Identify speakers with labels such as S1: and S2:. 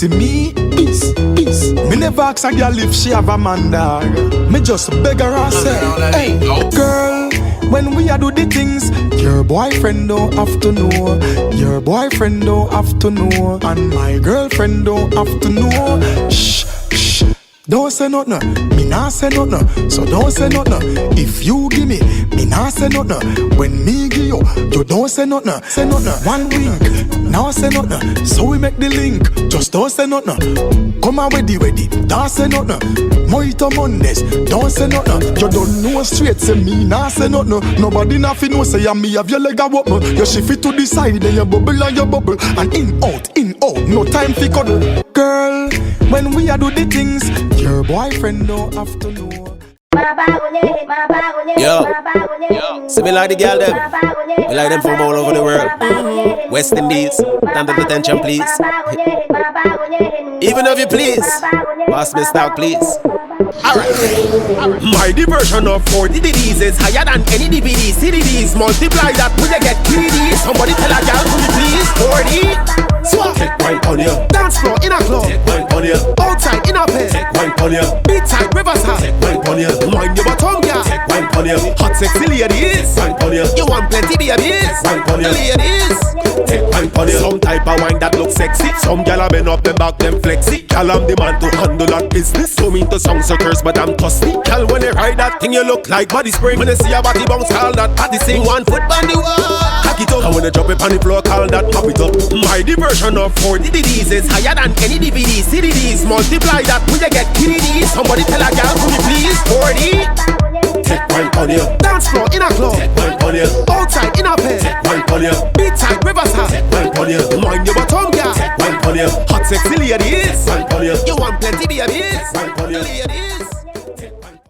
S1: See me, peace. Me never ask a girl if she have a man, dog. Me just beg her and say, hey, girl, when we a do the things, your boyfriend don't have to know. Your boyfriend don't have to know. And my girlfriend don't have to know. Shh. Don't say nothing, me nah say nothing. So don't say nothing. If you give me nah say nothing. When me give you, you don't say nothing. Say nothing. One wink, now say nothing. So we make the link, just don't say nothing. Come on ready, don't say nothing. Mojito Mondays, don't say nothing. You don't know straight, say me nah say nothing. Nobody nothing know say ya me have your leg a wobble. You shift it to the side, then you bubble and you bubble. And in out, no time for cuddle. Girl, when we a do the things, your boyfriend don't have to know.
S2: Yo, see me like the girl them. We like them from all over the world. West Indies, stand at attention please. Even if you please, pass me style please. Alright. My diversion of 40 DVDs is higher than any DVD. CDDs multiply that when you get greedy. Somebody tell a girl to me please. 40 Swap. Take wine on you. Dance floor in a club. Take wine on you. Outside in a bed. Take wine on you. Beat side riverside. Take wine on you. Mind your bottom girl. Take wine on you. Hot sexy ladies. Wine on you. You want plenty babies. Wine on you. Ladies. Take wine on you. Some type of wine that looks sexy. Some gyal a bend up them back them flexy. Gyal I'm the man to handle that business. Come into song suckers but I'm tossy. Gyal when you ride that thing you look like body spring. When you see a body bounce call that body sing. 1 foot on the wall. Hack it up. And when you drop it on the floor call that pop it up. My diversion of 40 DVDs is higher than any DVD. CDDs multiply that when you get greedy. Somebody tell a girl to me please. 40 Take wine on you. Dance floor in a club. Take wine on you. Outside in a bed. Take wine on you. Beat side riverside. Take wine on you. Mind your bottom girl. Take wine on you. Hot sexy ladies. Wine on you. You want plenty babies. Wine on you. Ladies.